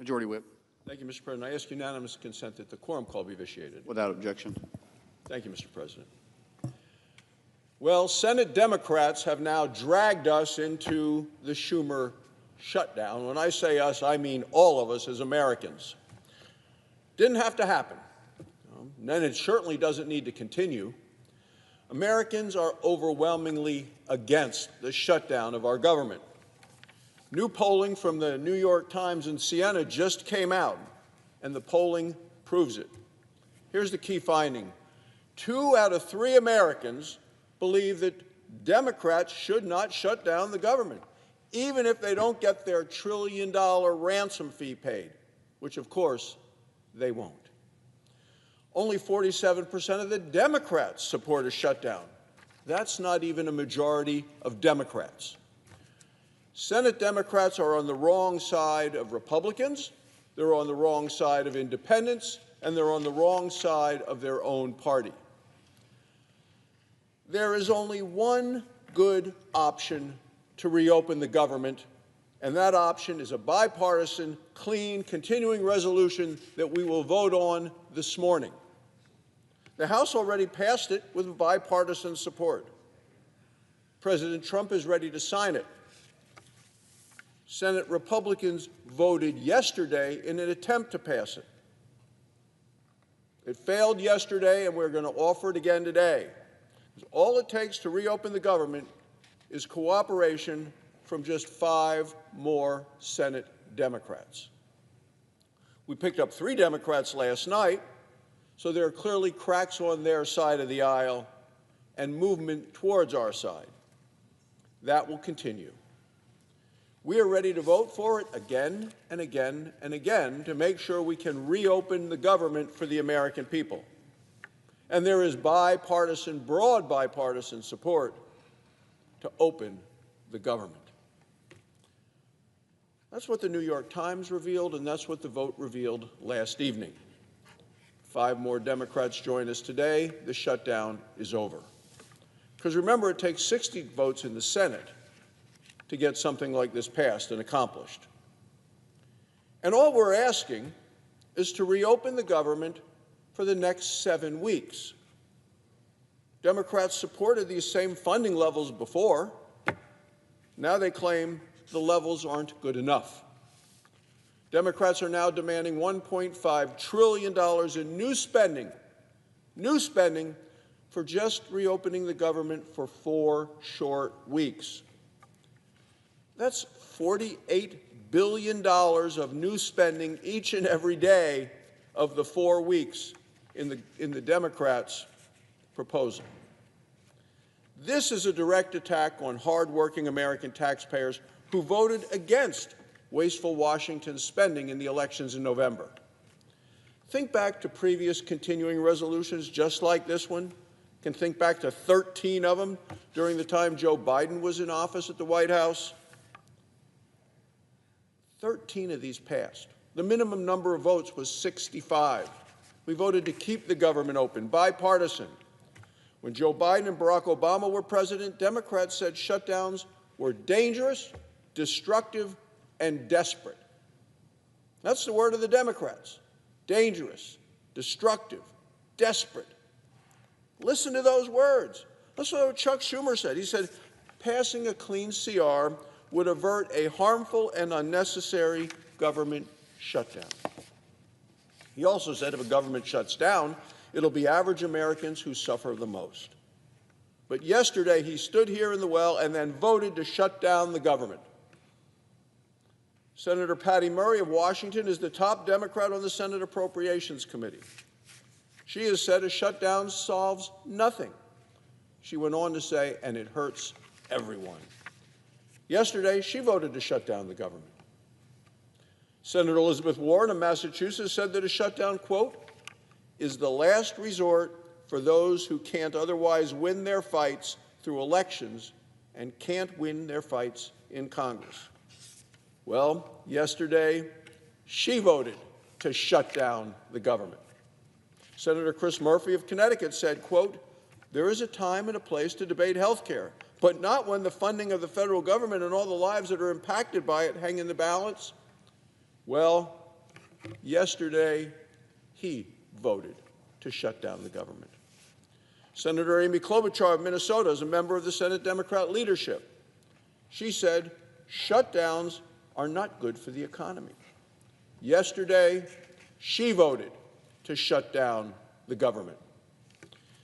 Majority Whip. Thank you, Mr. President. I ask unanimous consent that the quorum call be vitiated. Without objection. Thank you, Mr. President. Well, Senate Democrats have now dragged us into the Schumer shutdown. When I say us, I mean all of us as Americans. Didn't have to happen. And it certainly doesn't need to continue. Americans are overwhelmingly against the shutdown of our government. New polling from the New York Times and Siena just came out, and the polling proves it. Here's the key finding. 2 out of 3 Americans believe that Democrats should not shut down the government, even if they don't get their $1 trillion ransom fee paid, which, of course, they won't. Only 47% of the Democrats support a shutdown. That's not even a majority of Democrats. Senate Democrats are on the wrong side of Republicans, they're on the wrong side of independents, and they're on the wrong side of their own party. There is only one good option to reopen the government, and that option is a bipartisan, clean, continuing resolution that we will vote on this morning. The House already passed it with bipartisan support. President Trump is ready to sign it. Senate Republicans voted yesterday in an attempt to pass it. It failed yesterday, and we're going to offer it again today. All it takes to reopen the government is cooperation from just 5 more Senate Democrats. We picked up 3 Democrats last night, so there are clearly cracks on their side of the aisle and movement towards our side. That will continue. We are ready to vote for it again and again and again to make sure we can reopen the government for the American people. And there is bipartisan, broad bipartisan support to open the government. That's what the New York Times revealed, and that's what the vote revealed last evening. 5 more Democrats join us today. The shutdown is over. Because remember, it takes 60 votes in the Senate to get something like this passed and accomplished. And all we're asking is to reopen the government for the next 7 weeks. Democrats supported these same funding levels before. Now they claim the levels aren't good enough. Democrats are now demanding $1.5 trillion in new spending for just reopening the government for 4 short weeks. That's $48 billion of new spending each and every day of the 4 weeks in the Democrats' proposal. This is a direct attack on hardworking American taxpayers who voted against wasteful Washington spending in the elections in November. Think back to previous continuing resolutions just like this one. You can think back to 13 of them during the time Joe Biden was in office at the White House. 13 of these passed. The minimum number of votes was 65. We voted to keep the government open, bipartisan. When Joe Biden and Barack Obama were president, Democrats said shutdowns were dangerous, destructive, and desperate. That's the word of the Democrats. Dangerous, destructive, desperate. Listen to those words. Listen to what Chuck Schumer said. He said, passing a clean CR would avert a harmful and unnecessary government shutdown. He also said if a government shuts down, it'll be average Americans who suffer the most. But yesterday, he stood here in the well and then voted to shut down the government. Senator Patty Murray of Washington is the top Democrat on the Senate Appropriations Committee. She has said a shutdown solves nothing. She went on to say, and it hurts everyone. Yesterday, she voted to shut down the government. Senator Elizabeth Warren of Massachusetts said that a shutdown, quote, is the last resort for those who can't otherwise win their fights through elections and can't win their fights in Congress. Well, yesterday, she voted to shut down the government. Senator Chris Murphy of Connecticut said, quote, there is a time and a place to debate health care, but not when the funding of the federal government and all the lives that are impacted by it hang in the balance. Well, Yesterday, he voted to shut down the government. Senator Amy Klobuchar of Minnesota is a member of the Senate Democrat leadership. She said, shutdowns are not good for the economy. Yesterday, she voted to shut down the government.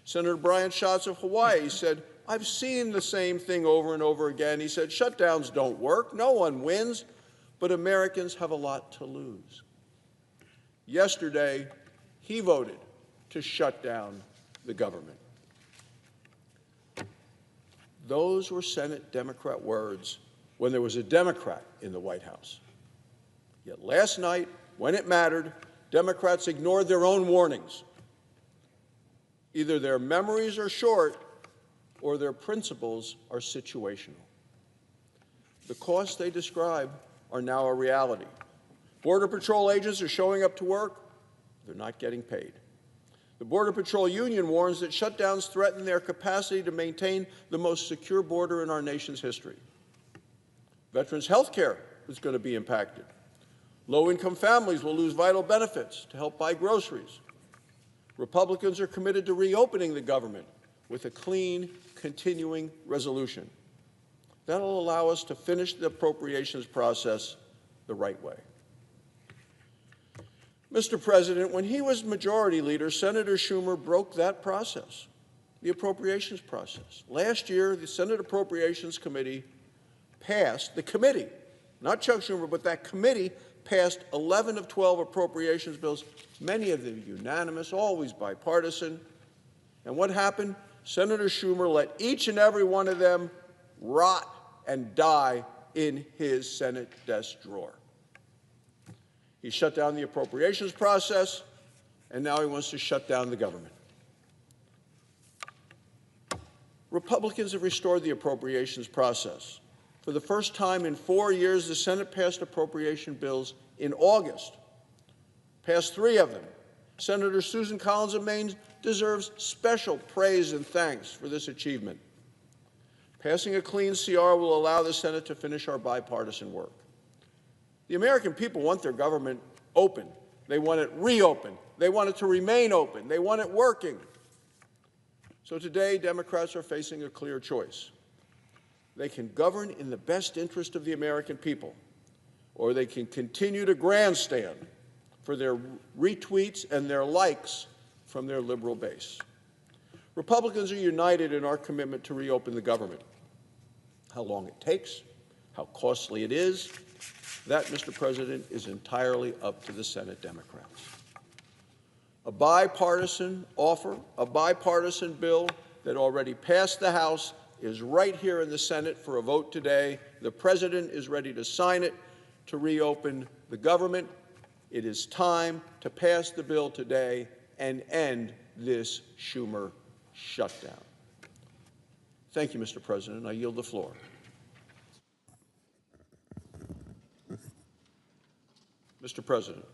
Senator Brian Schatz of Hawaii said, I've seen the same thing over and over again. He said, shutdowns don't work, no one wins, but Americans have a lot to lose. Yesterday, he voted to shut down the government. Those were Senate Democrat words when there was a Democrat in the White House. Yet last night, when it mattered, Democrats ignored their own warnings. Either their memories are short or their principles are situational. The costs they describe are now a reality. Border Patrol agents are showing up to work. They're not getting paid. The Border Patrol Union warns that shutdowns threaten their capacity to maintain the most secure border in our nation's history. Veterans' health care is going to be impacted. Low-income families will lose vital benefits to help buy groceries. Republicans are committed to reopening the government with a clean, continuing resolution. That will allow us to finish the appropriations process the right way. Mr. President, when he was Majority Leader, Senator Schumer broke that process, the appropriations process. Last year, the Senate Appropriations Committee passed, the committee, not Chuck Schumer, but that committee passed 11 of 12 appropriations bills, many of them unanimous, always bipartisan. And what happened? Senator Schumer let each and every one of them rot and die in his Senate desk drawer. He shut down the appropriations process, and now he wants to shut down the government. Republicans have restored the appropriations process. For the first time in 4 years, the Senate passed appropriation bills in August, passed 3 of them. Senator Susan Collins of Maine deserves special praise and thanks for this achievement. Passing a clean CR will allow the Senate to finish our bipartisan work. The American people want their government open. They want it reopened. They want it to remain open. They want it working. So today, Democrats are facing a clear choice. They can govern in the best interest of the American people, or they can continue to grandstand for their retweets and their likes from their liberal base. Republicans are united in our commitment to reopen the government. How long it takes, how costly it is, that, Mr. President, is entirely up to the Senate Democrats. A bipartisan offer, a bipartisan bill that already passed the House is right here in the Senate for a vote today. The President is ready to sign it to reopen the government. It is time to pass the bill today and end this Schumer shutdown. Thank you, Mr. President. I yield the floor. Mr. President,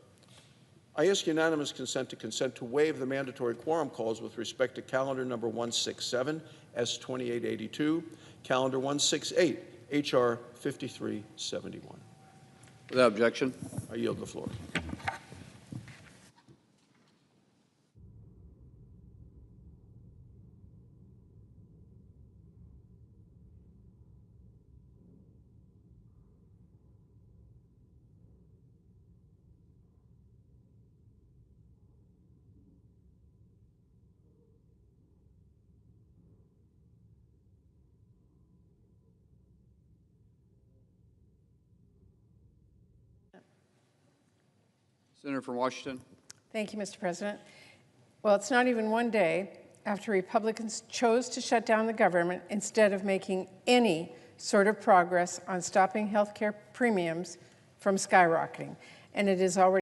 I ask unanimous consent to waive the mandatory quorum calls with respect to calendar number 167, S2882, calendar 168, H.R. 5371. Without objection. I yield the floor. Senator from Washington. Thank you, Mr. President. Well, it's not even one day after Republicans chose to shut down the government instead of making any sort of progress on stopping health care premiums from skyrocketing. And it is already